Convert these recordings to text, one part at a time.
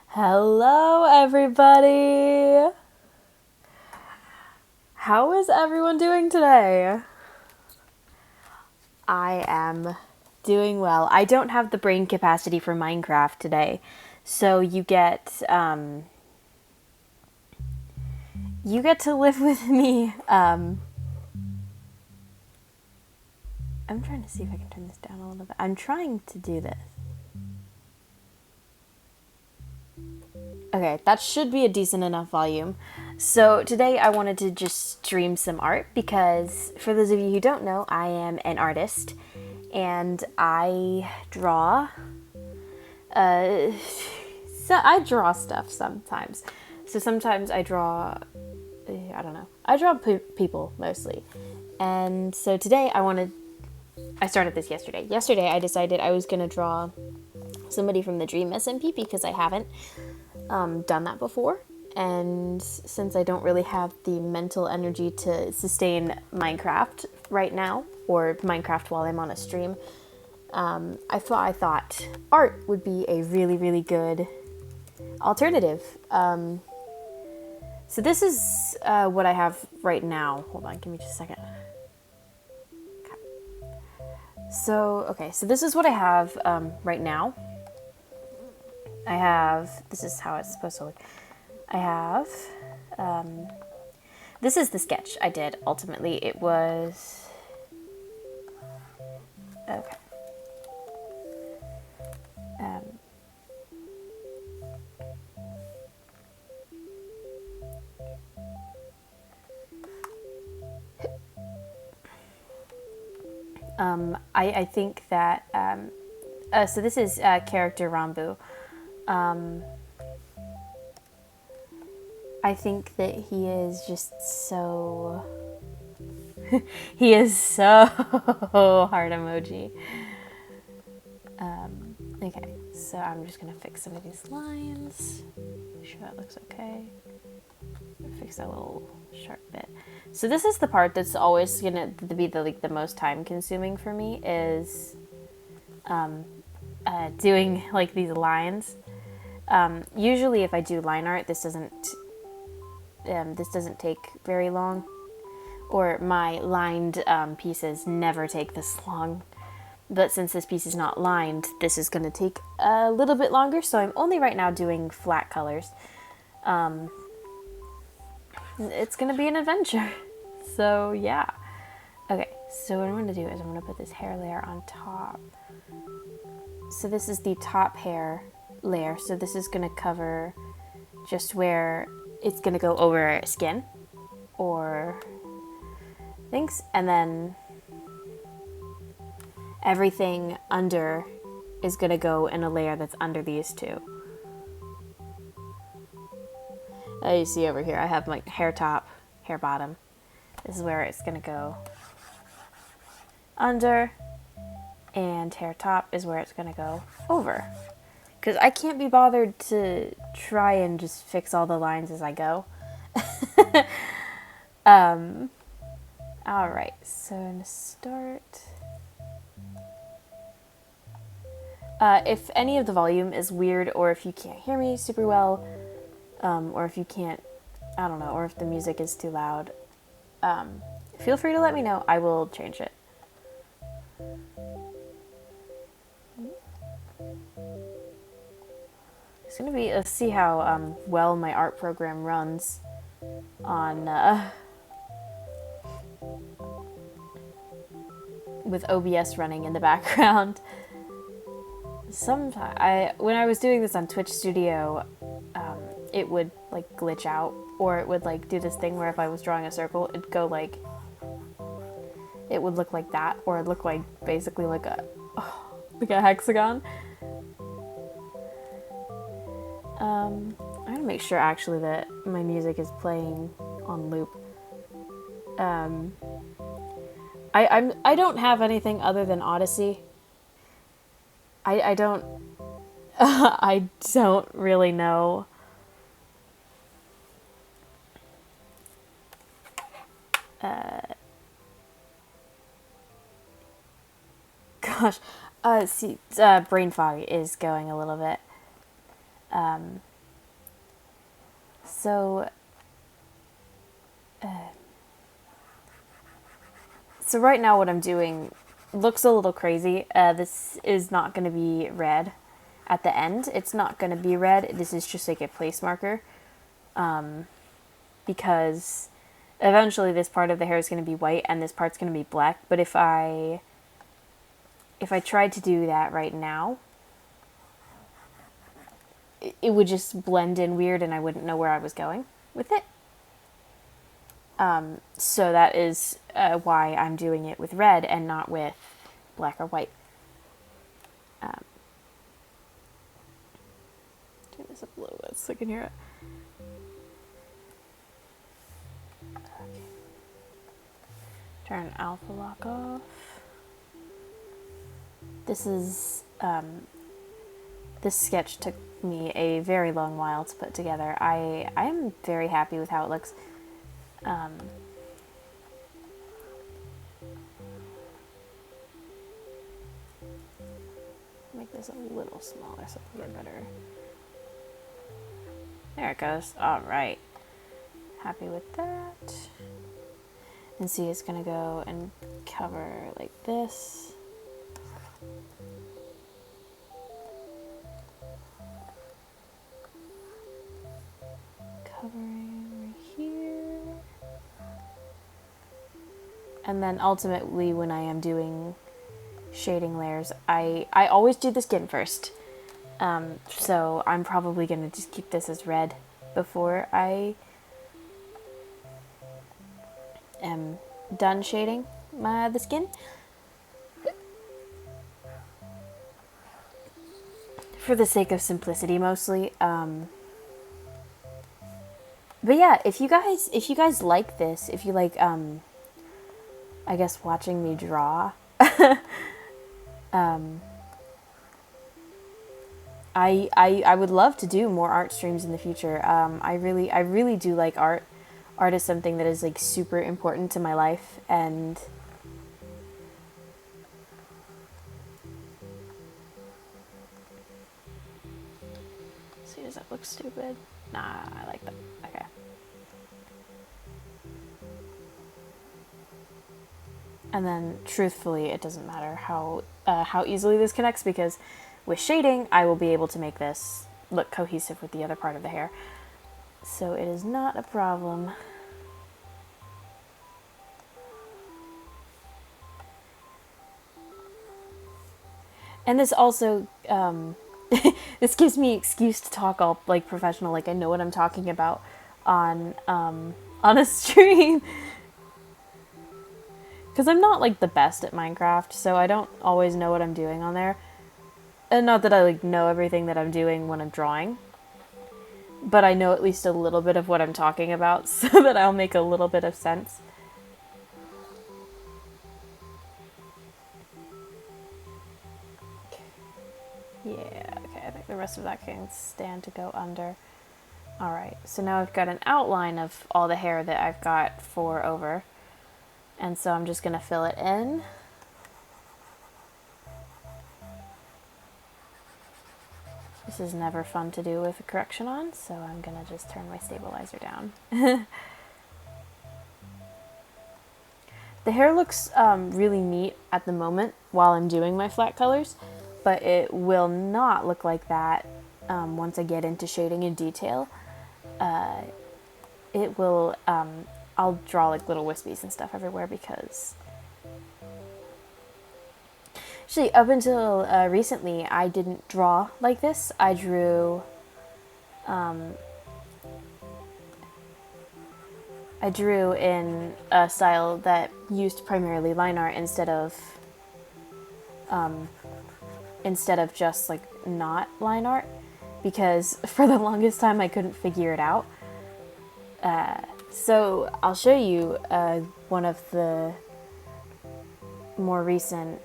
Hello, everybody! How is everyone doing today? I am doing well. I don't have the brain capacity for Minecraft today, so you get to live with me. I'm trying to see if I can turn this down a little bit. I'm trying to do this. Okay, that should be a decent enough volume. So today I wanted to just stream some art because, for those of you who don't know, I am an artist and I draw. So I draw stuff sometimes. So sometimes I draw, I don't know. I draw people mostly. And so today I started this yesterday. Yesterday I decided I was going to draw somebody from the Dream SMP because I haven't done that before, and since I don't really have the mental energy to sustain Minecraft right now, or Minecraft while I'm on a stream, I thought art would be a really, really good alternative. So this is what I have right now. Hold on, give me just a second. So this is what I have right now. This is how it's supposed to look. I have, this is the sketch I did. Ultimately, it was, okay. I think that, so this is character Ranboo. I think that he is just so... he is so heart emoji. Okay, so I'm just going to fix some of these lines. Make sure that looks okay. Fix that little sharp bit. So this is the part that's always going to be the most time consuming for me, is doing like these lines. Usually if I do line art, this doesn't take very long, or my lined pieces never take this long. But since this piece is not lined, this is going to take a little bit longer, so I'm only right now doing flat colors. It's going to be an adventure. So yeah. Okay, so what I'm going to do is I'm going to put this hair layer on top. So this is the top hair layer, so this is going to cover just where it's going to go over skin or things, and then everything under is going to go in a layer that's under these two. You see over here I have my hair top, hair bottom. This is where it's going to go under, and hair top is where it's going to go over. Because I can't be bothered to try and just fix all the lines as I go. Alright, so I'm going to start. If any of the volume is weird, or if you can't hear me super well, or if you can't, I don't know, or if the music is too loud, feel free to let me know. I will change it. It's going to be, let's see how well my art program runs on, with OBS running in the background. When I was doing this on Twitch Studio, it would like glitch out, or it would like do this thing where if I was drawing a circle, it'd go like, it would look like that, or it'd look like basically like a hexagon. I'm gonna make sure actually that my music is playing on loop. I don't have anything other than Odyssey. I don't I don't really know. Gosh, see, brain fog is going a little bit. So, so right now what I'm doing looks a little crazy. This is not going to be red at the end. It's not going to be red. This is just like a place marker, because eventually this part of the hair is going to be white and this part's going to be black. But if I tried to do that right now, it would just blend in weird and I wouldn't know where I was going with it. So that is why I'm doing it with red and not with black or white. Turn this up a little bit so I can hear it. Okay. Turn alpha lock off. This sketch took me a very long while to put together. I am very happy with how it looks. Make this a little smaller so I can get better. There it goes. All right. Happy with that. And see, it's gonna go and cover like this. Covering right here. And then ultimately when I am doing shading layers, I always do the skin first. So I'm probably going to just keep this as red before I am done shading the skin. For the sake of simplicity mostly. But yeah, if you guys like this, if you like I guess watching me draw, I would love to do more art streams in the future. I really do like art. Art is something that is like super important to my life, and see, does that look stupid? Nah, I like that. Okay. And then, truthfully, it doesn't matter how easily this connects, because with shading, I will be able to make this look cohesive with the other part of the hair. So it is not a problem. And this also, this gives me excuse to talk all like professional, like I know what I'm talking about on a stream. Because I'm not like the best at Minecraft, so I don't always know what I'm doing on there. And not that I like know everything that I'm doing when I'm drawing, but I know at least a little bit of what I'm talking about, so that I'll make a little bit of sense. Yeah, okay, I think the rest of that can stand to go under. Alright, so now I've got an outline of all the hair that I've got for over. And so I'm just going to fill it in. This is never fun to do with a correction on, so I'm going to just turn my stabilizer down. The hair looks really neat at the moment while I'm doing my flat colors, but it will not look like that once I get into shading in detail. It will, I'll draw like little wispies and stuff everywhere, because actually up until recently I didn't draw like this. I drew in a style that used primarily line art instead of just like not line art, because for the longest time I couldn't figure it out. So I'll show you one of the more recent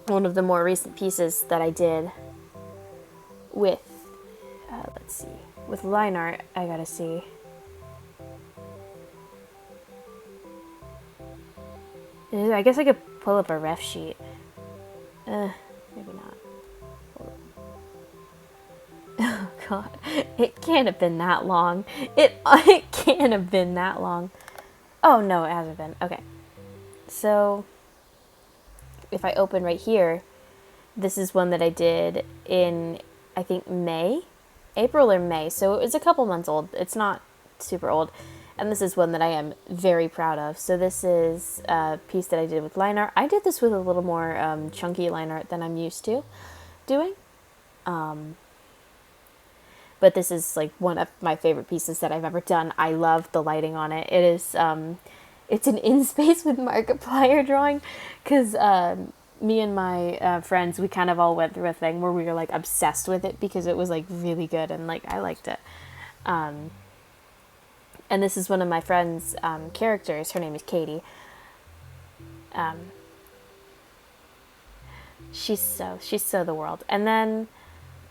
one of the more recent pieces that I did with, let's see, with line art. I gotta see. I guess I could pull up a ref sheet. Maybe not. Oh god, it can't have been that long. It can't have been that long. Oh no, it hasn't been. Okay, so if I open right here, this is one that I did in, I think, April or May. So it was a couple months old. It's not super old. And this is one that I am very proud of. So this is a piece that I did with line art. I did this with a little more chunky line art than I'm used to doing. But this is like one of my favorite pieces that I've ever done. I love the lighting on it. It is, it's an in space with Markiplier drawing, because me and my friends, we kind of all went through a thing where we were like obsessed with it because it was like really good and like I liked it. And this is one of my friend's characters. Her name is Katie. She's so the world. And then,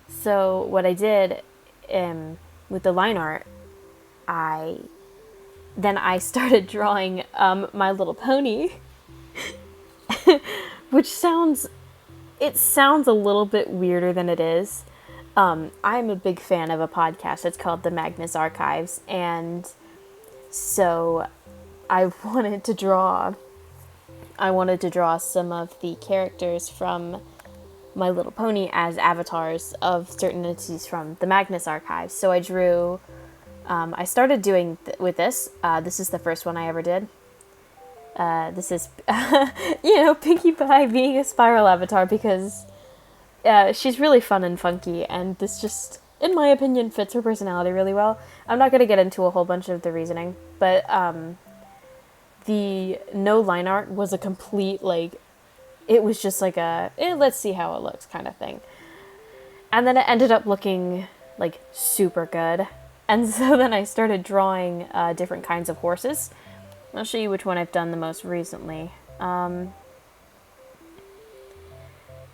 so what I did with the line art, I started drawing My Little Pony, which sounds a little bit weirder than it is. I'm a big fan of a podcast. It's called The Magnus Archives, and so I wanted to draw some of the characters from My Little Pony as avatars of certain entities from the Magnus Archives. So I drew, I started doing with this. This is the first one I ever did. This is, Pinkie Pie being a spiral avatar, because she's really fun and funky, and this just, in my opinion, fits her personality really well. I'm not going to get into a whole bunch of the reasoning, but the no line art was a complete, like, it was just like a, let's see how it looks kind of thing. And then it ended up looking, like, super good. And so then I started drawing different kinds of horses. I'll show you which one I've done the most recently.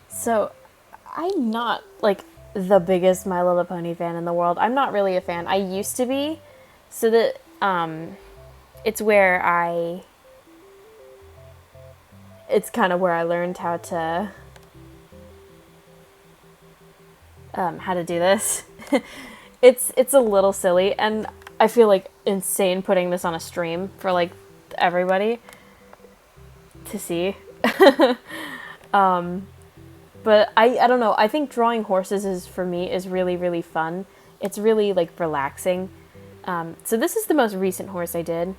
So I'm not, like, the biggest My Little Pony fan in the world. I'm not really a fan. I used to be. So that, it's kind of where I learned how to do this. It's a little silly, and I feel like insane putting this on a stream for like everybody to see. But I don't know. I think drawing horses is really, really fun. It's really like relaxing. So this is the most recent horse I did.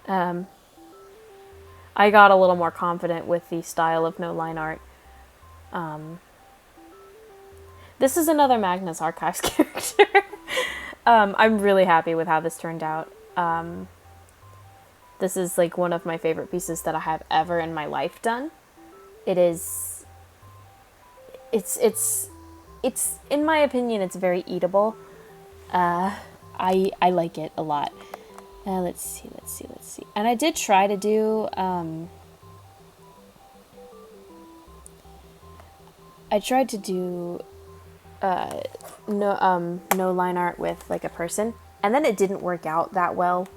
I got a little more confident with the style of no line art. This is another Magnus Archives character. I'm really happy with how this turned out. This is like one of my favorite pieces that I have ever in my life done. It's in my opinion, it's very eatable. I like it a lot. Let's see. And I did try to do, no line art with like a person, and then it didn't work out that well.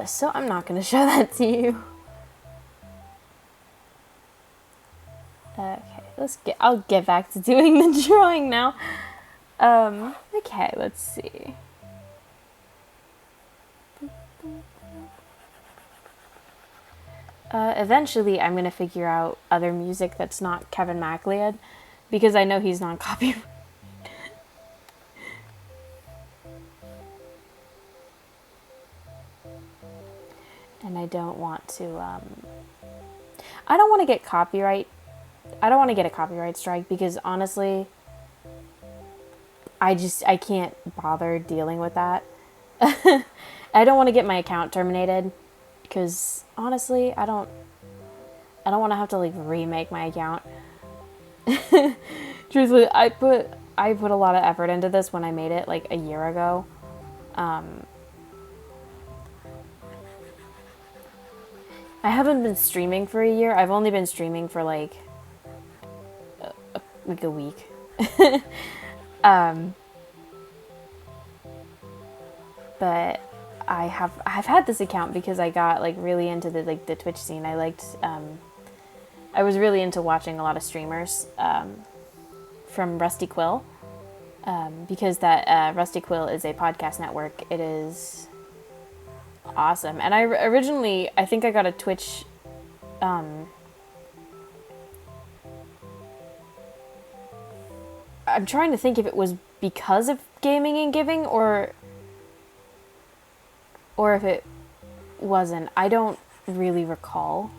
So I'm not going to show that to you. Okay, I'll get back to doing the drawing now. Okay, let's see. Eventually I'm going to figure out other music that's not Kevin MacLeod, because I know he's non-copyright. And I don't want to, I don't want to get a copyright strike, because honestly, I can't bother dealing with that. I don't want to get my account terminated, because honestly, I don't want to have to like remake my account. Truthfully, I put a lot of effort into this when I made it like a year ago. I haven't been streaming for a year. I've only been streaming for like like a week. But I've had this account because I got like really into the Twitch scene. I was really into watching a lot of streamers from Rusty Quill, because that Rusty Quill is a podcast network. It is awesome. And I think I got a Twitch. I'm trying to think if it was because of Gaming and Giving or if it wasn't. I don't really recall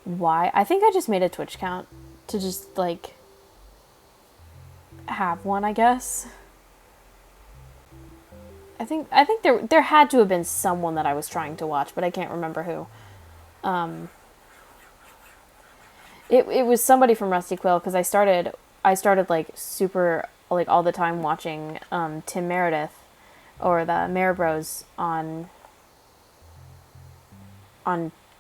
why. I think I just made a Twitch account to just like have one, I guess. I think there had to have been someone that I was trying to watch, but I can't remember who. It was somebody from Rusty Quill, because I started like super like all the time watching Tim Meredith or the Mare Bros on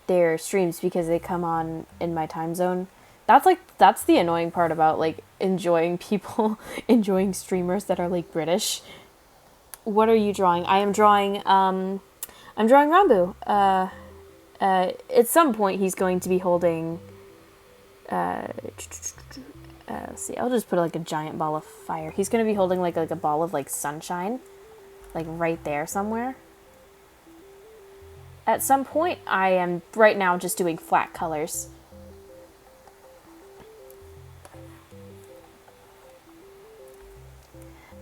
their streams, because they come on in my time zone. That's the annoying part about like enjoying streamers that are like British. What are you drawing? I am drawing Ranboo. At some point he's going to be holding let's see, I'll just put like a giant ball of fire. He's going to be holding like a ball of like sunshine, like right there somewhere. At some point, I am right now just doing flat colors.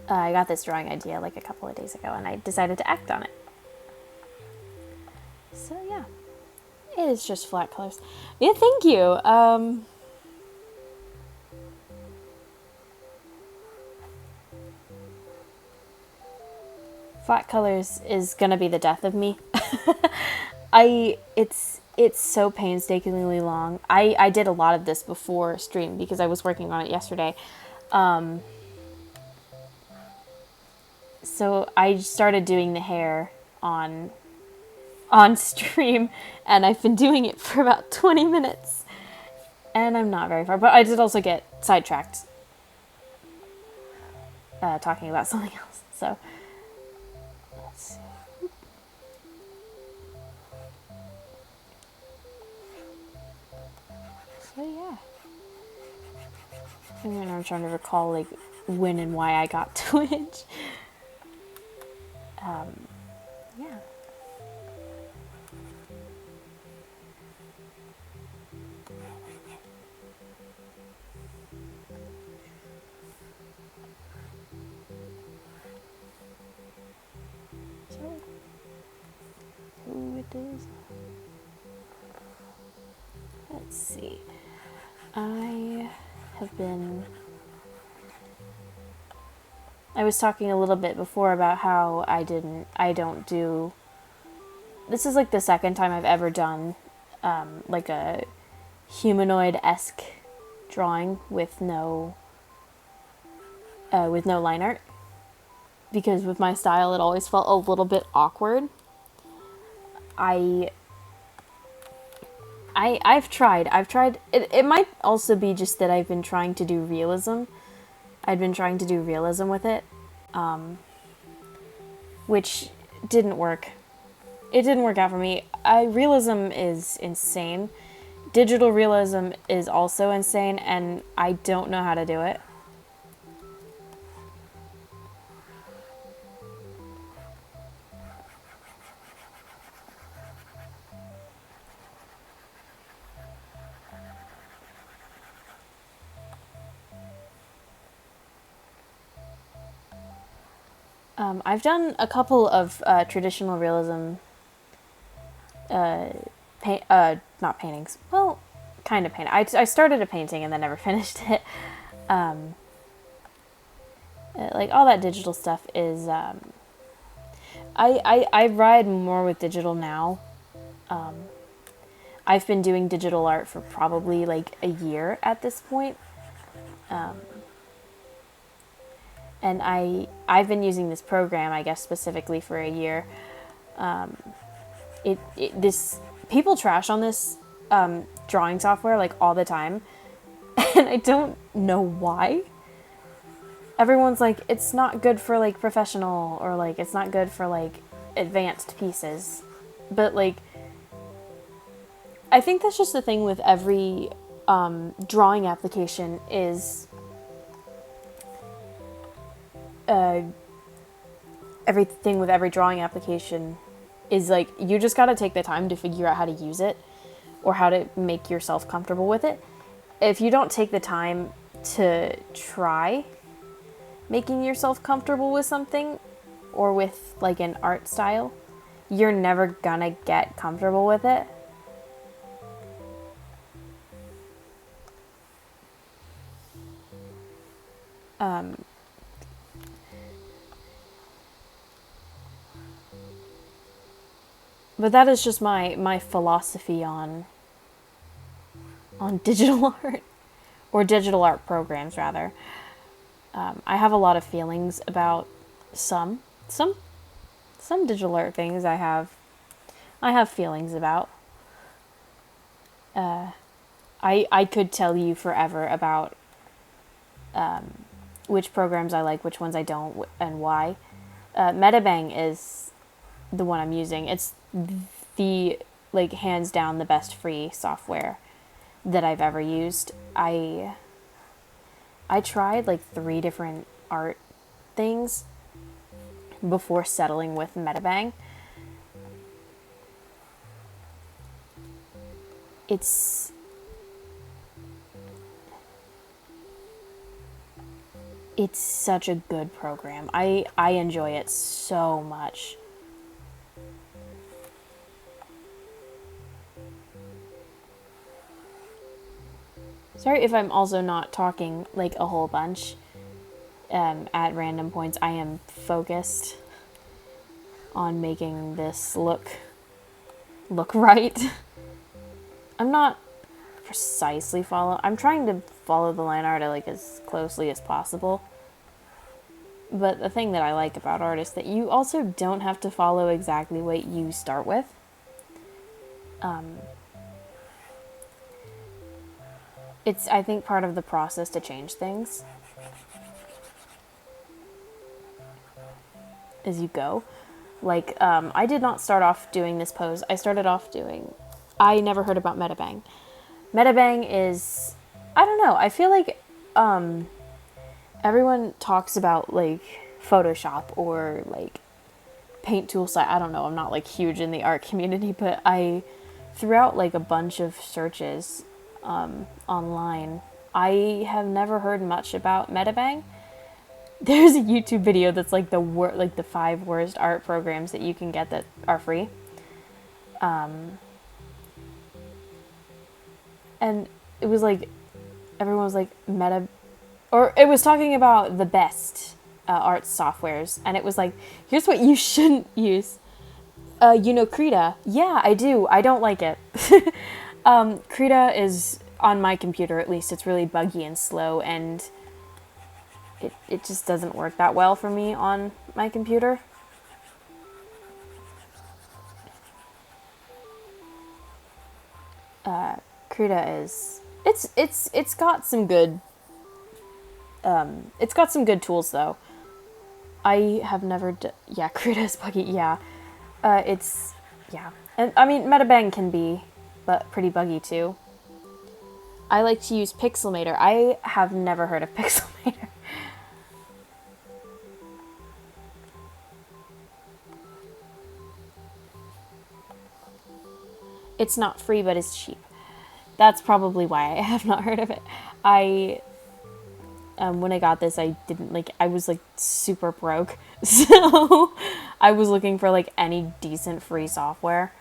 I got this drawing idea like a couple of days ago, and I decided to act on it. So yeah, it is just flat colors. Yeah, thank you. Flat colors is gonna be the death of me. It's so painstakingly long. I did a lot of this before stream because I was working on it yesterday. So I started doing the hair on stream, and I've been doing it for about 20 minutes. And I'm not very far, but I did also get sidetracked talking about something else. So let's see. So yeah. And I'm trying to recall like when and why I got Twitch. Yeah. So, who it is? Let's see. I was talking a little bit before about how I don't do, this is like the second time I've ever done like a humanoid-esque drawing with no line art, because with my style it always felt a little bit awkward. I've tried. It might also be just that I've been trying to do realism. I'd been trying to do realism with it, which didn't work. It didn't work out for me. Realism is insane. Digital realism is also insane, and I don't know how to do it. I've done a couple of traditional realism, not paintings. Well, kind of paint. I started a painting and then never finished it. Like all that digital stuff is. I ride more with digital now. I've been doing digital art for probably like a year at this point. And I've been using this program, I guess, specifically for a year. People trash on this drawing software like all the time. And I don't know why. Everyone's like, it's not good for like professional, or like it's not good for like advanced pieces. But like, I think that's just the thing with every drawing application is everything with every drawing application is like, you just got to take the time to figure out how to use it or how to make yourself comfortable with it. If you don't take the time to try making yourself comfortable with something or with like an art style, you're never gonna get comfortable with it. But that is just my philosophy on digital art, or digital art programs rather. I have a lot of feelings about some digital art things. I have feelings about. I could tell you forever about which programs I like, which ones I don't, and why. Metabang is the one I'm using. It's the, like, hands down the best free software that I've ever used. I tried like 3 different art things before settling with Metabang. It's such a good program. I enjoy it so much. Sorry if I'm also not talking like a whole bunch at random points. I am focused on making this look right. I'm not precisely I'm trying to follow the line art like as closely as possible. But the thing that I like about art is that you also don't have to follow exactly what you start with. It's, I think, part of the process to change things as you go. Like, I did not start off doing this pose. I never heard about Metabang. Metabang is, I don't know, I feel like everyone talks about like Photoshop or like paint tool site. I don't know, I'm not like huge in the art community, but I threw out like a bunch of searches online. I have never heard much about Metabang. There's a YouTube video that's like the 5 worst art programs that you can get that are free. And it was like, everyone was like, or it was talking about the best art softwares, and it was like, here's what you shouldn't use. Krita? Yeah, I do. I don't like it. Krita is, on my computer at least, it's really buggy and slow, and it just doesn't work that well for me on my computer. Krita is, it's got some good tools though. I have never yeah, Krita is buggy, yeah. And I mean, Metabang can be pretty buggy too. I like to use Pixelmator. I have never heard of Pixelmator. It's not free, but it's cheap. That's probably why I have not heard of it. When I got this, I was like super broke. So I was looking for like any decent free software.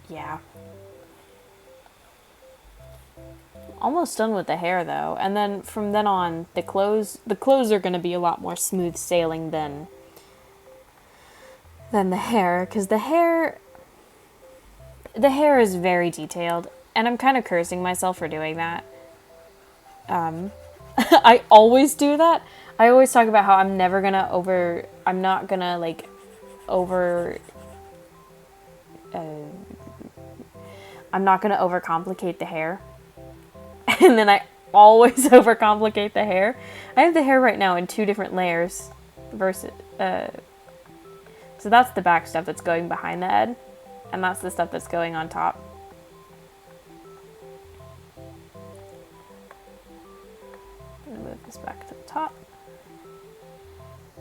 Yeah. Almost done with the hair though, and then from then on, the clothes are going to be a lot more smooth sailing than the hair, because the hair, the hair is very detailed, and I'm kind of cursing myself for doing that. I always do that. I always talk about how I'm not gonna like over, I'm not gonna overcomplicate the hair. And then I always overcomplicate the hair. I have the hair right now in 2 different layers versus, so that's the back stuff that's going behind the head, and that's the stuff that's going on top. I'm gonna move this back to the top.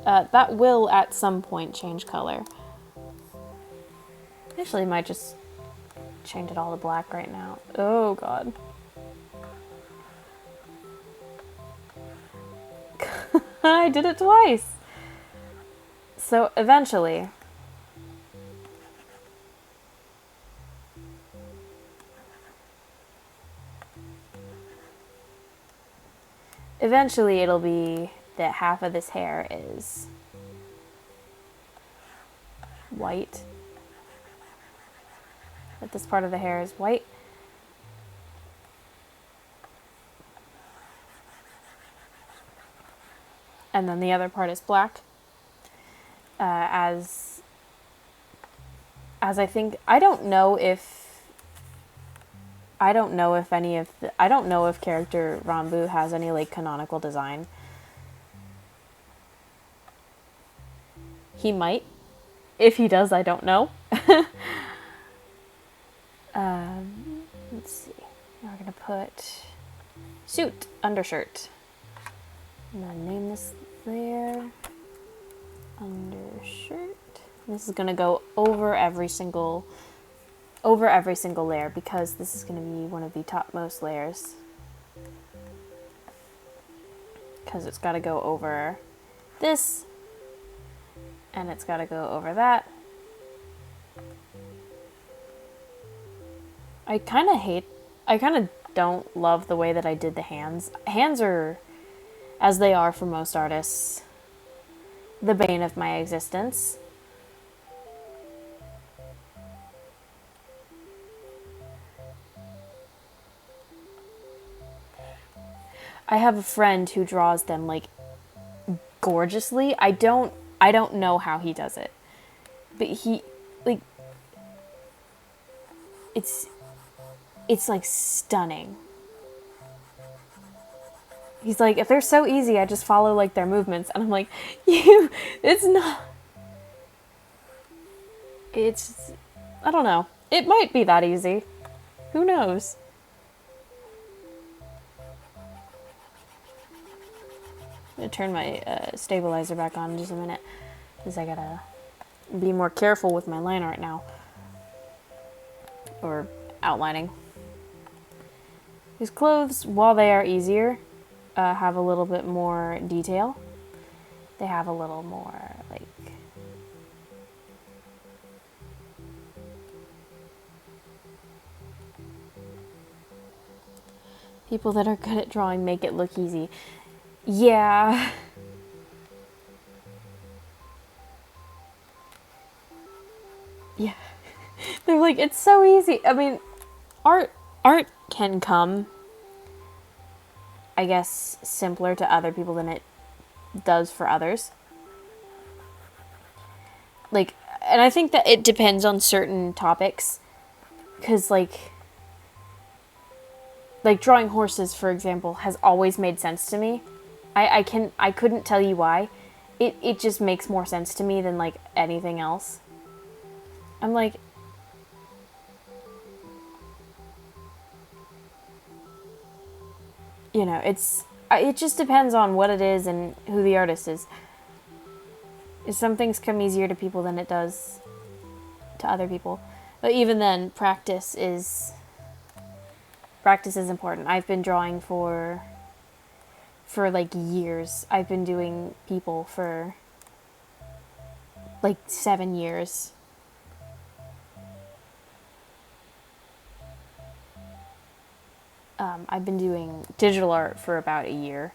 That will at some point change color. Actually, might just change it all to black right now. Oh god. I did it twice. So eventually, it'll be that half of this hair is white. That this part of the hair is white. And then the other part is black. As I think, I don't know if character Ranboo has any like canonical design. He might. If he does, I don't know. Let's see. Now we're gonna put suit, undershirt. I'm gonna name this layer undershirt. This is gonna go over every single layer because this is gonna be one of the topmost layers. Because it's gotta go over this, and it's gotta go over that. I kind of don't love the way that I did the hands. Hands are, as they are for most artists, the bane of my existence. I have a friend who draws them like gorgeously. I don't know how he does it. But he like it's like stunning. He's like, if they're so easy, I just follow like their movements. And I'm like, it's not. It's, I don't know. It might be that easy. Who knows? I'm gonna turn my stabilizer back on in just a minute, because I gotta be more careful with my line art now. Or outlining. These clothes, while they are easier, have a little bit more detail. They have a little more, like... People that are good at drawing make it look easy. Yeah. Yeah. They're like, it's so easy. I mean, art can come, I guess, simpler to other people than it does for others. Like, and I think that it depends on certain topics. Because, like drawing horses, for example, has always made sense to me. I couldn't tell you why. It just makes more sense to me than, like, anything else. I'm like... You know, it just depends on what it is and who the artist is. Some things come easier to people than it does to other people. But even then, practice is important. I've been drawing for like years. I've been doing people for like 7 years. I've been doing digital art for about a year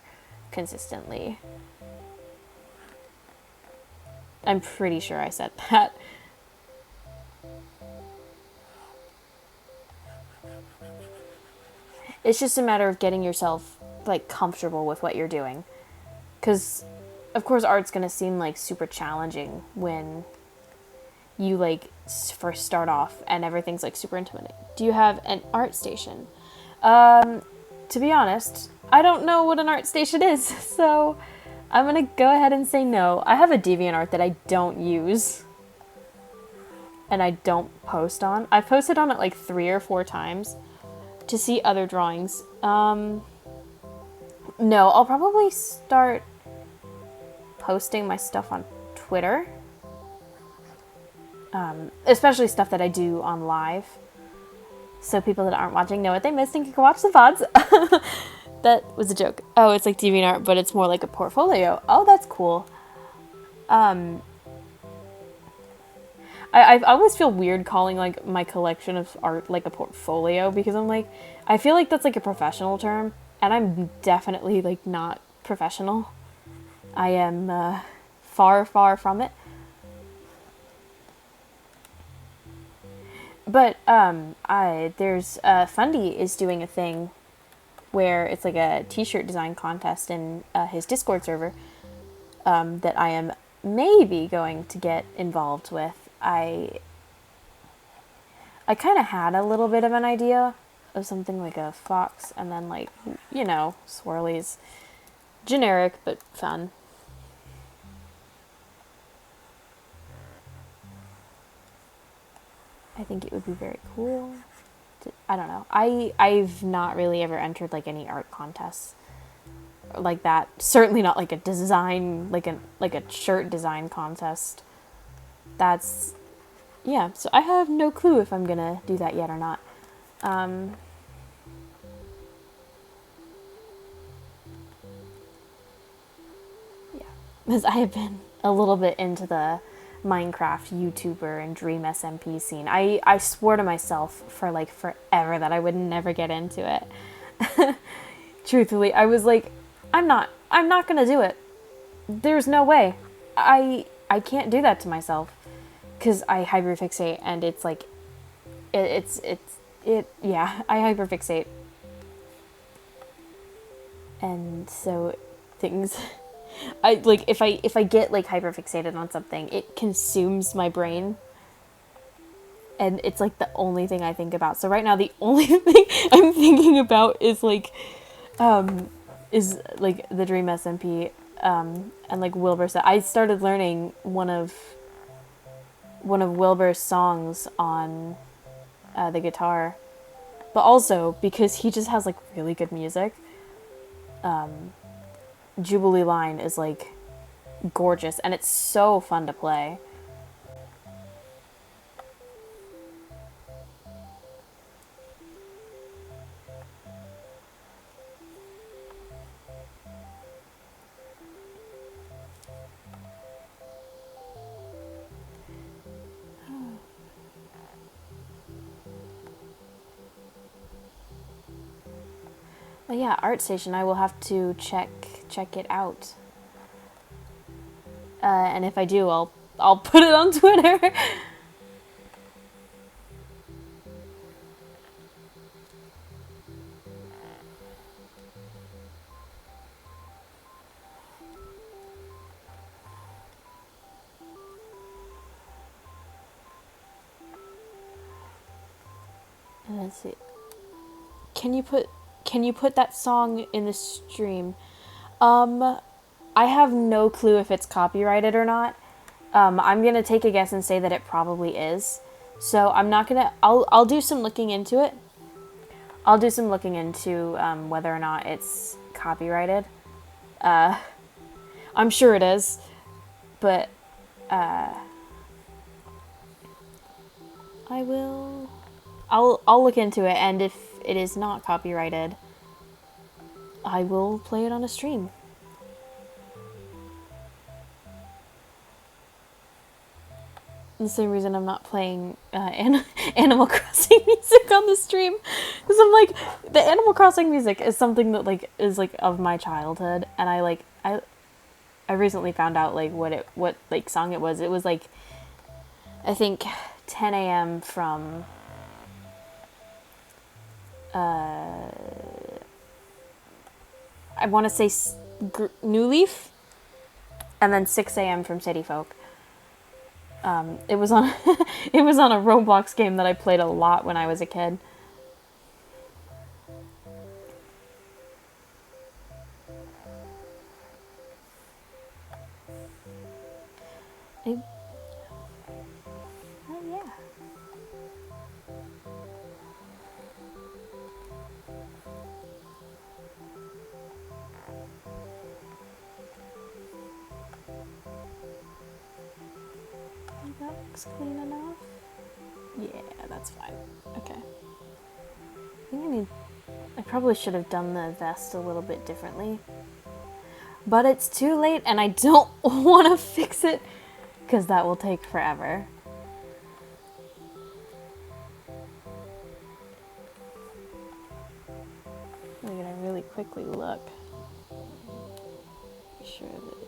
consistently. I'm pretty sure I said that. It's just a matter of getting yourself like comfortable with what you're doing. Because, of course, art's going to seem like super challenging when you like first start off and everything's like super intimidating. Do you have an art station? To be honest, I don't know what an art station is, so I'm gonna go ahead and say no. I have a DeviantArt that I don't use and I don't post on. I've posted on it like 3 or 4 times to see other drawings. No, I'll probably start posting my stuff on Twitter. Especially stuff that I do on live. So people that aren't watching know what they missed and can watch the pods. That was a joke. Oh, it's like DeviantArt, but it's more like a portfolio. Oh, that's cool. I always feel weird calling like my collection of art like a portfolio because I'm like, I feel like that's like a professional term, and I'm definitely like not professional. I am far, far from it. But there's Fundy is doing a thing where it's like a t-shirt design contest in his Discord server that I am maybe going to get involved with. I kind of had a little bit of an idea of something like a fox and then like, you know, swirlies. Generic, but fun. I think it would be very cool. I don't know. I've not really ever entered like any art contests like that. Certainly not like a design, like a shirt design contest. That's, yeah. So I have no clue if I'm gonna do that yet or not. Yeah, because I have been a little bit into the Minecraft YouTuber and Dream SMP scene. I swore to myself for like forever that I would never get into it. Truthfully, I was like, I'm not gonna do it. There's no way. I can't do that to myself because I hyperfixate and it's like yeah, I hyperfixate. And so things I like if I get like hyperfixated on something, it consumes my brain. And it's like the only thing I think about. So right now the only thing I'm thinking about is like the Dream SMP and like Wilbur said. I started learning one of Wilbur's songs on the guitar. But also because he just has like really good music. Jubilee Line is like gorgeous and it's so fun to play. But yeah, ArtStation, I will have to check it out. And if I do, I'll put it on Twitter. Let's see. Can you put that song in the stream? I have no clue if it's copyrighted or not. I'm gonna take a guess and say that it probably is. So I'm not gonna. I'll do some looking into it. I'll do some looking into whether or not it's copyrighted. I'm sure it is, but I will. I'll look into it, and if it is not copyrighted, I will play it on a stream. The same reason I'm not playing Animal Crossing music on the stream, because I'm like, the Animal Crossing music is something that like is like of my childhood, and I recently found out like what like song it was. It was like, I think 10 a.m. from I want to say New Leaf, and then 6 a.m. from City Folk. It was on it was on a Roblox game that I played a lot when I was a kid. Oh yeah. That looks clean enough. Yeah, that's fine. Okay. I probably should have done the vest a little bit differently. But it's too late and I don't want to fix it because that will take forever. We're gonna really quickly look. Make sure that.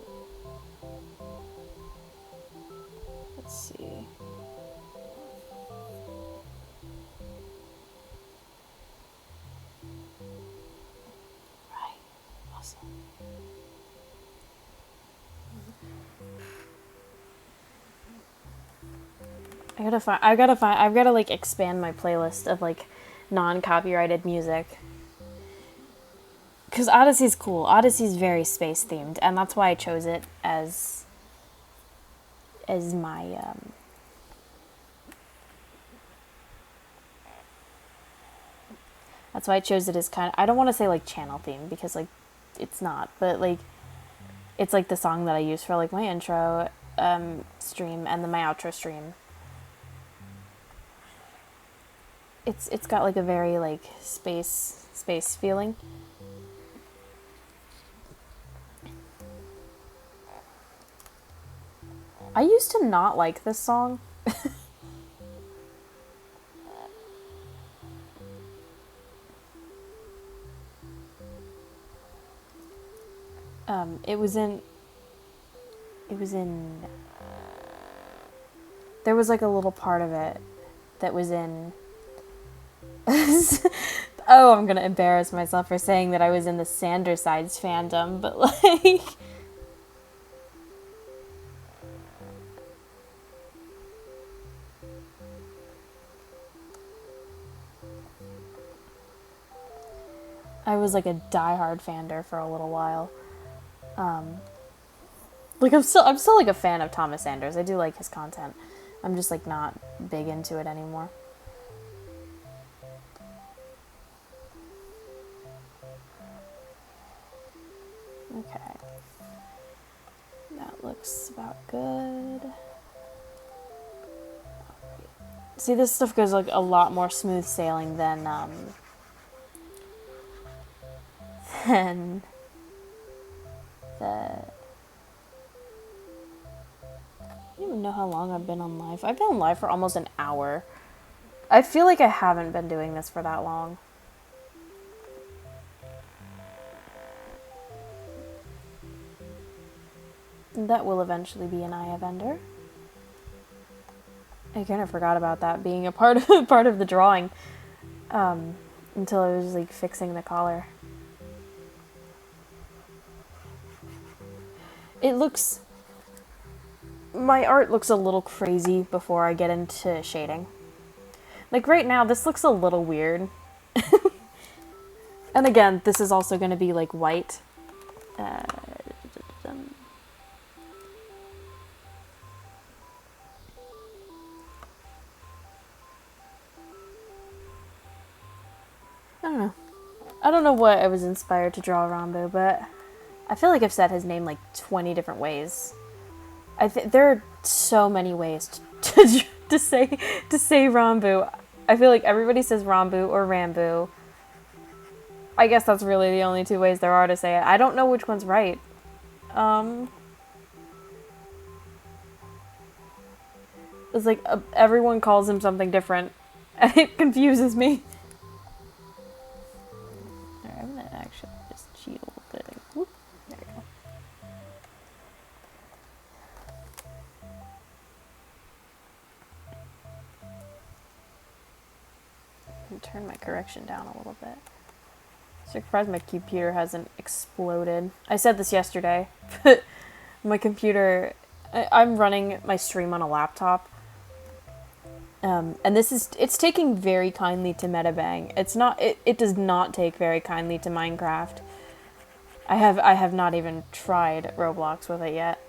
Let's see. Right. Awesome. I've gotta like expand my playlist of like non-copyrighted music. Because Odyssey's cool. Odyssey's very space themed, and that's why I chose it as my that's why I chose it as kind of, I don't want to say like channel theme because like it's not, but like it's like the song that I use for like my intro stream and then my outro stream. It's got like a very like space feeling. I used to not like this song. It was in there was like a little part of it that was in oh, I'm gonna embarrass myself for saying that I was in the Sandersides fandom, but like I was like a diehard fander for a little while. Like I'm still like a fan of Thomas Sanders. I do like his content. I'm just like not big into it anymore. Okay. That looks about good. See, this stuff goes like a lot more smooth sailing than the I don't even know how long I've been on live. I've been on live for almost an hour. I feel like I haven't been doing this for that long. That will eventually be an Aya vendor. I kind of forgot about that being a part of the drawing until I was like fixing the collar. My art looks a little crazy before I get into shading. Like right now, this looks a little weird. And again, this is also going to be like white. I don't know. I don't know what I was inspired to draw Ranboo, but I feel like I've said his name like 20 different ways. There are so many ways to say Ranboo. I feel like everybody says Ranboo or Ranboo. I guess that's really the only two ways there are to say it. I don't know which one's right. It's like everyone calls him something different, and it confuses me. Alright, I'm gonna actually just cheat a little bit. Whoop, there we go. And turn my correction down a little bit. Surprised my computer hasn't exploded. I said this yesterday, but my computer, I'm running my stream on a laptop. And it's taking very kindly to Metabang. It does not take very kindly to Minecraft. I have not even tried Roblox with it yet.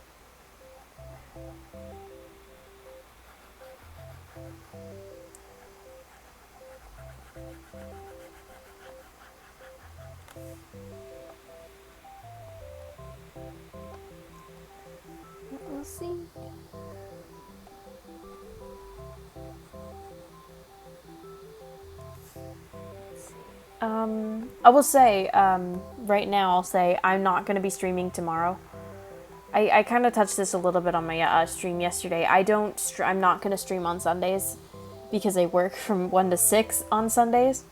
We'll see. I will say, right now, I'll say I'm not going to be streaming tomorrow. I kind of touched this a little bit on my stream yesterday. I'm not going to stream on Sundays because I work from 1 to 6 on Sundays.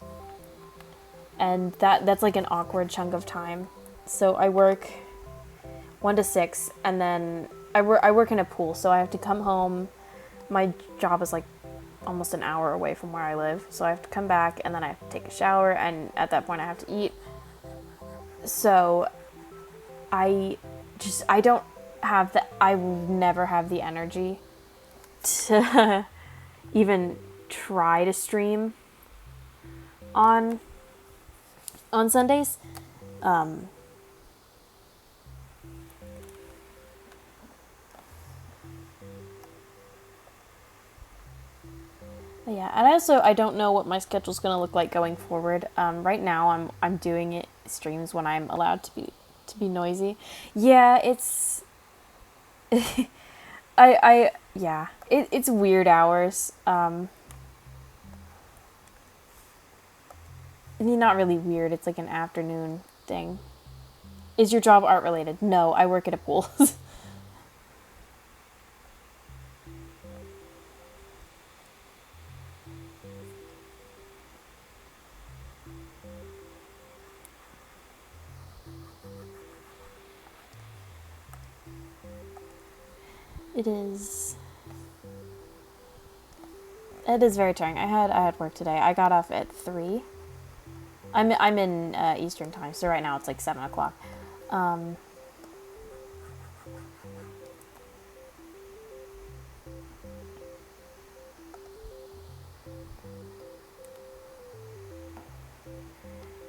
And that's like an awkward chunk of time. So I work 1 to 6, and then I work in a pool, so I have to come home. My job is like almost an hour away from where I live, so I have to come back, and then I have to take a shower, and at that point I have to eat. So I will never have the energy to even try to stream on Sundays. Yeah, and I don't know what my schedule's gonna look like going forward. Right now I'm doing it streams when I'm allowed to be noisy. Yeah, it's it's weird hours. I mean, not really weird. It's like an afternoon thing. Is your job art related? No, I work at a pool. It is very tiring. I had work today. I got off at 3. I'm in Eastern time, so right now it's like 7 o'clock.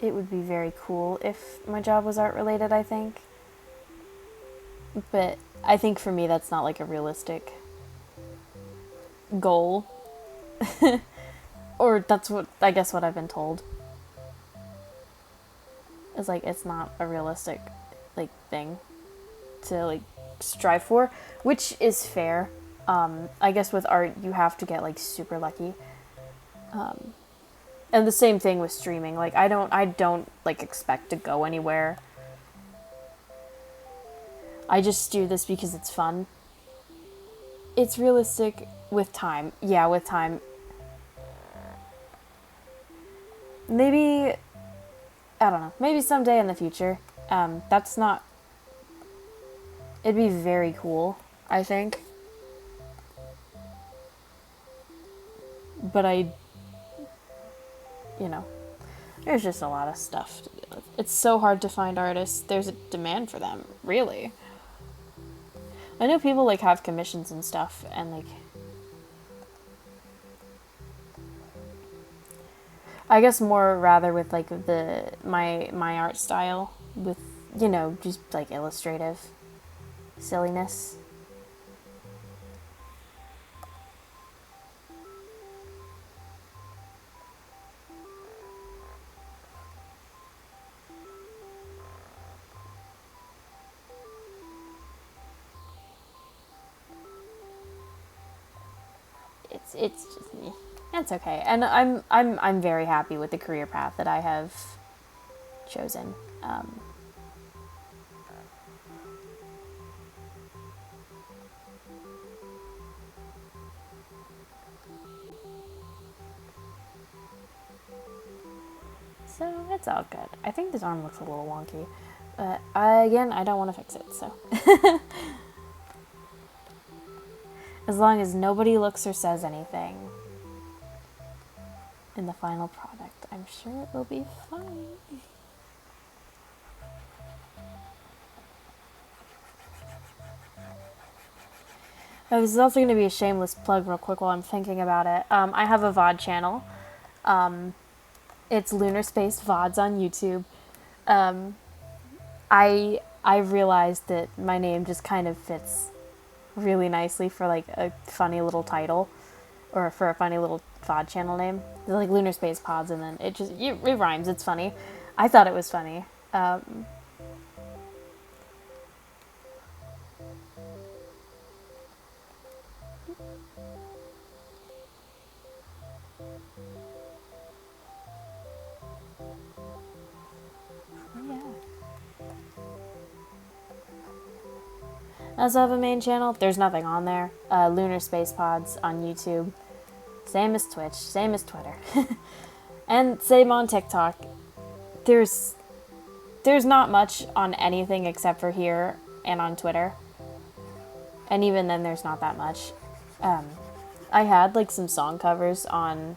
It would be very cool if my job was art related, I think. But I think for me that's not like a realistic goal. Or that's what I've been told. It's like it's not a realistic like thing to like strive for, which is fair. I guess with art you have to get like super lucky. And the same thing with streaming. Like I don't like expect to go anywhere. I just do this because it's fun. It's realistic with time. Yeah, with time. Maybe, I don't know, maybe someday in the future. That's not, it'd be very cool, I think. But there's just a lot of stuff to deal with. It's so hard to find artists. There's a demand for them, really. I know people like have commissions and stuff, and like I guess more rather with like my art style with just like illustrative silliness. It's just me. That's okay, and I'm very happy with the career path that I have chosen. So it's all good. I think this arm looks a little wonky, but I don't want to fix it. So as long as nobody looks or says anything. in the final product. I'm sure it will be fine. Oh, this is also going to be a shameless plug real quick while I'm thinking about it. I have a VOD channel. It's LunarSpacePods on YouTube. I realized that my name just kind of fits really nicely for like a funny little title, or for a funny little VOD channel name. It's like LunarSpacePods, and then it rhymes. It's funny. I thought it was funny. Yeah. I also have a main channel. There's nothing on there. LunarSpacePods on YouTube. Same as Twitch. Same as Twitter. And same on TikTok. There's not much on anything except for here and on Twitter. And even then, there's not that much. I had like some song covers on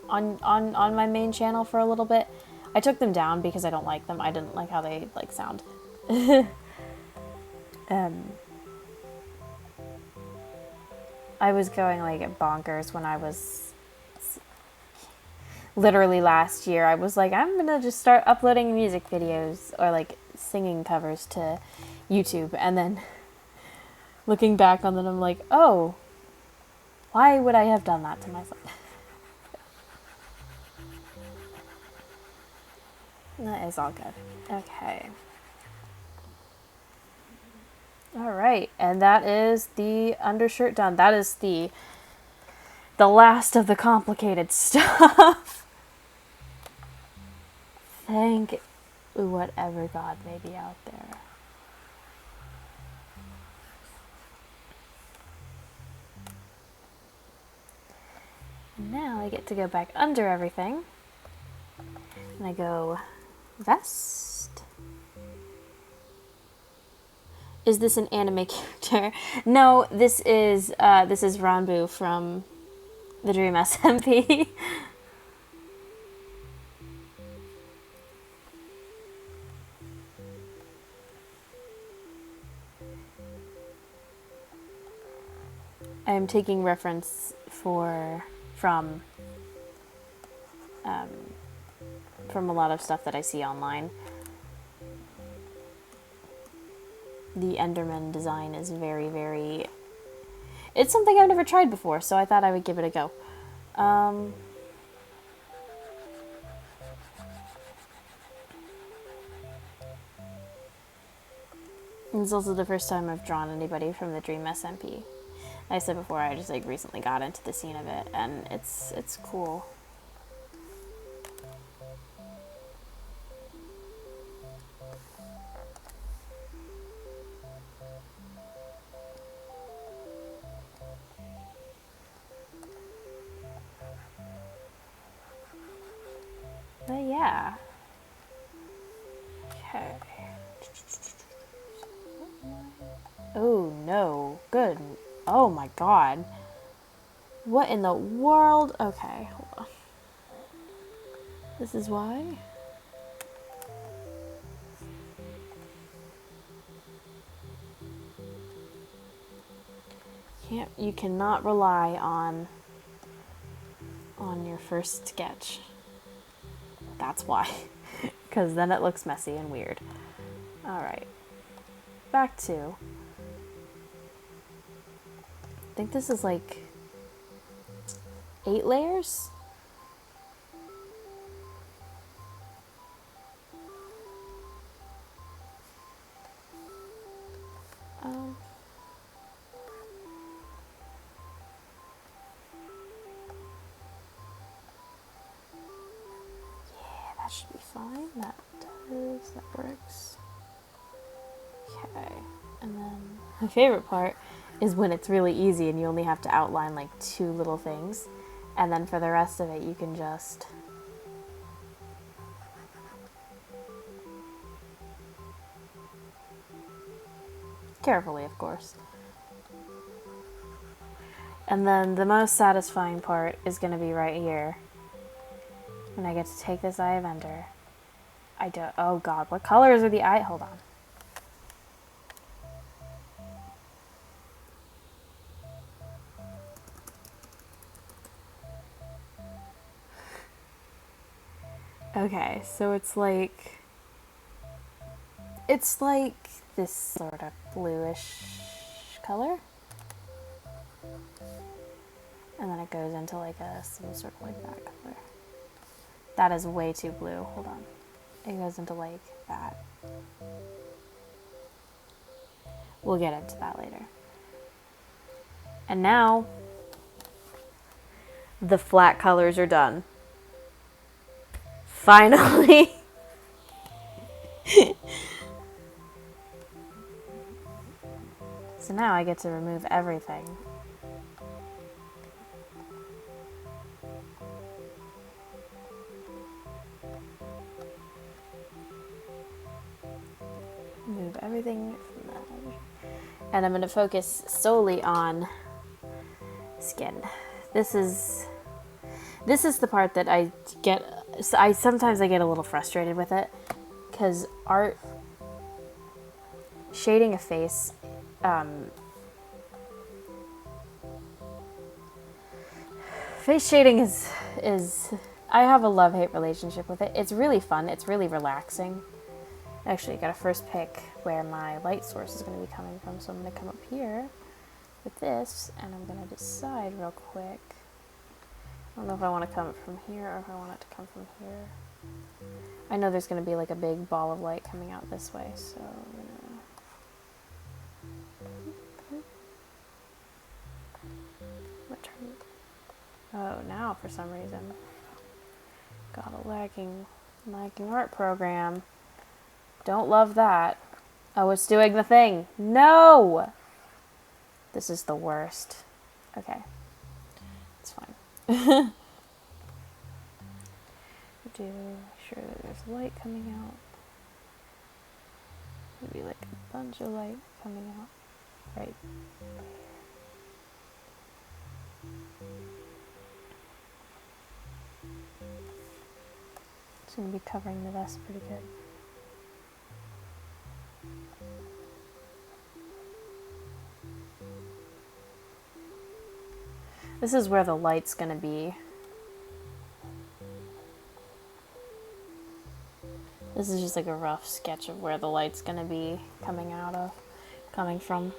on my main channel for a little bit. I took them down because I don't like them. I didn't like how they like sound. I was going like bonkers when I was literally last year. I was like, I'm gonna just start uploading music videos or like singing covers to YouTube, and then looking back on them, I'm like, oh, why would I have done that to myself? That is all good. Okay. All right, and that is the undershirt done. That is the last of the complicated stuff. Thank whatever God may be out there. Now I get to go back under everything. And I go vest. Is this an anime character? No, this is Ranboo from the Dream SMP. I am taking reference from a lot of stuff that I see online. The Enderman design is very, very... It's something I've never tried before, so I thought I would give it a go. It's also the first time I've drawn anybody from the Dream SMP. Like I said before, I just like recently got into the scene of it, and it's cool. But yeah. Okay. Oh no. Good. Oh my god. What in the world? Okay, hold on. This is why? You cannot rely on your first sketch. That's why. Because then it looks messy and weird. Alright. Back to... I think this is like 8 layers? Yeah, that should be fine. That works. Okay, and then my favorite part is when it's really easy and you only have to outline like 2 little things, and then for the rest of it you can just Carefully, of course. And then the most satisfying part is going to be right here. When I get to take this Eye of Ender. I don't... Oh god, what colors are the eye... Hold on. Okay, so it's like this sort of bluish color. And then it goes into like some sort of like that color. That is way too blue. Hold on. It goes into like that. We'll get into that later. And now the flat colors are done. Finally. So now I get to remove everything. Remove everything from that. And I'm going to focus solely on skin. This is the part that I sometimes I get a little frustrated with it, because art shading a face face shading is I have a love-hate relationship with it. It's really fun. It's really relaxing. Actually, I gotta first pick where my light source is going to be coming from, so I'm going to come up here with this, and I'm going to decide real quick. I don't know if I want to come from here or if I want it to come from here. I know there's going to be like a big ball of light coming out this way, so I'm going to... Oh, now for some reason. Got a lagging art program. Don't love that. Oh, it's doing the thing. No! This is the worst. Okay. It's fine. Do make sure that there's light coming out. Maybe like a bunch of light coming out. Right. It's going to be covering the vest pretty good. This is where the light's going to be. This is just like a rough sketch of where the light's going to be coming from.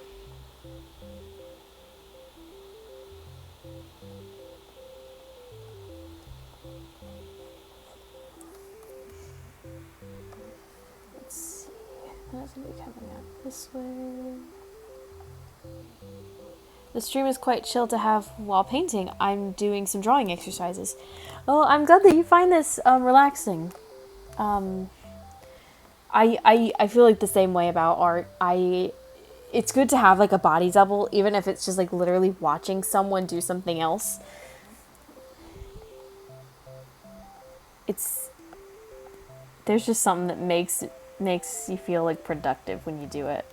Let's see. That's going to be coming out this way. The stream is quite chill to have while painting. I'm doing some drawing exercises. Oh, I'm glad that you find this relaxing. I feel like the same way about art. It's good to have like a body double, even if it's just like literally watching someone do something else. There's just something that makes you feel like productive when you do it.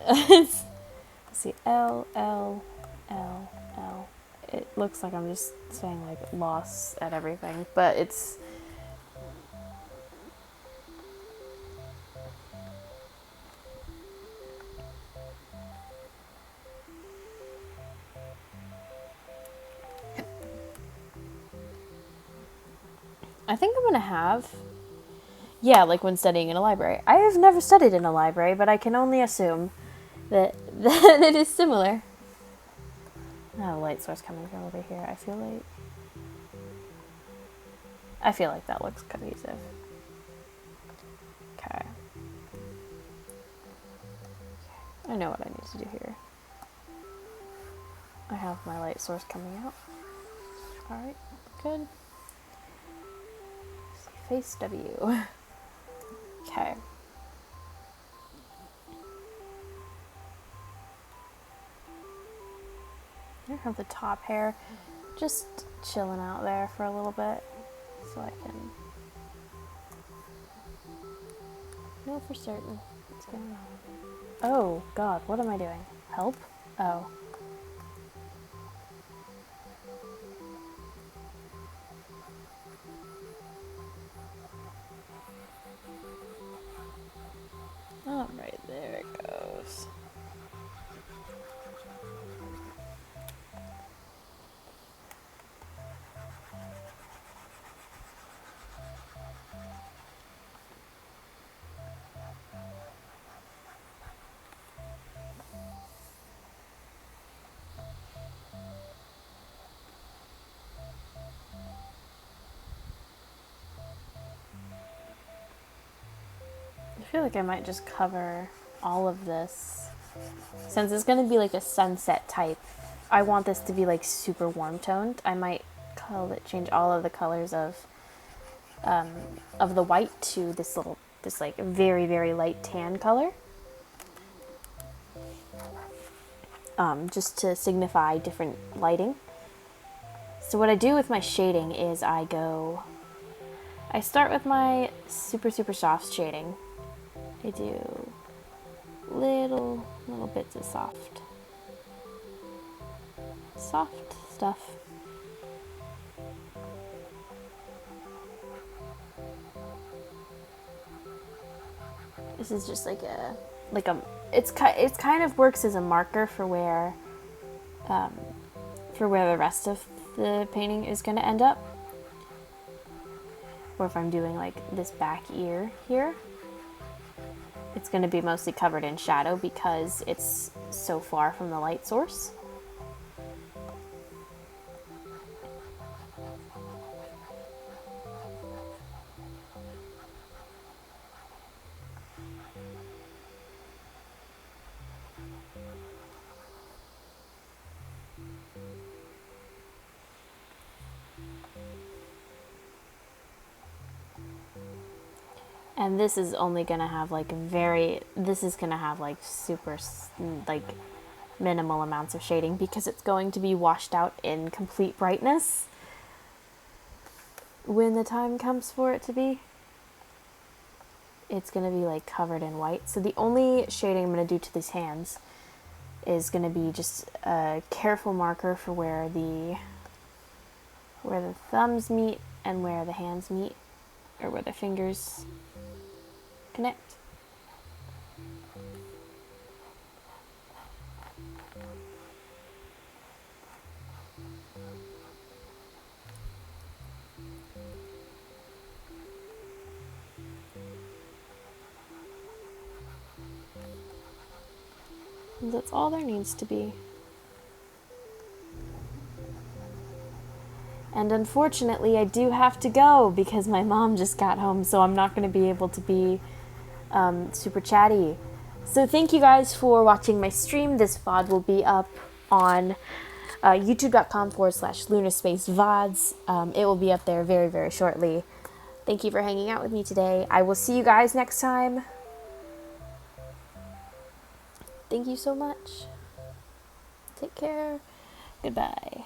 Let's see, L. It looks like I'm just saying like loss at everything, but it's... I think I'm gonna have... Yeah, like when studying in a library. I have never studied in a library, but I can only assume that it is similar. Oh, light source coming from over here. I feel like that looks cohesive. Okay. I know what I need to do here. I have my light source coming out. Alright, good. Face W. Okay. I have the top hair just chilling out there for a little bit so I can know for certain what's going on. Oh, God, what am I doing? Help? Oh. All right, there it goes. I feel like I might just cover all of this. Since it's going to be like a sunset type, I want this to be like super warm toned. I might change all of the colors of the white to this like very, very light tan color. Just to signify different lighting. So what I do with my shading is I start with my super, super soft shading. I do little bits of soft stuff. This is just like a it's kind of works as a marker for where the rest of the painting is going to end up. Or if I'm doing like this back ear here, it's going to be mostly covered in shadow because it's so far from the light source. And this is only going to have like super like minimal amounts of shading because it's going to be washed out in complete brightness when the time comes for it to be. It's going to be like covered in white. So the only shading I'm going to do to these hands is going to be just a careful marker for where the thumbs meet and where the hands meet, or where the fingers connect. And that's all there needs to be. And unfortunately, I do have to go because my mom just got home, so I'm not going to be able to be super chatty. So thank you guys for watching my stream. This VOD will be up on youtube.com/LunarSpacePods. It will be up there very, very shortly. Thank you for hanging out with me today. I will see you guys next time. Thank you so much. Take care. Goodbye.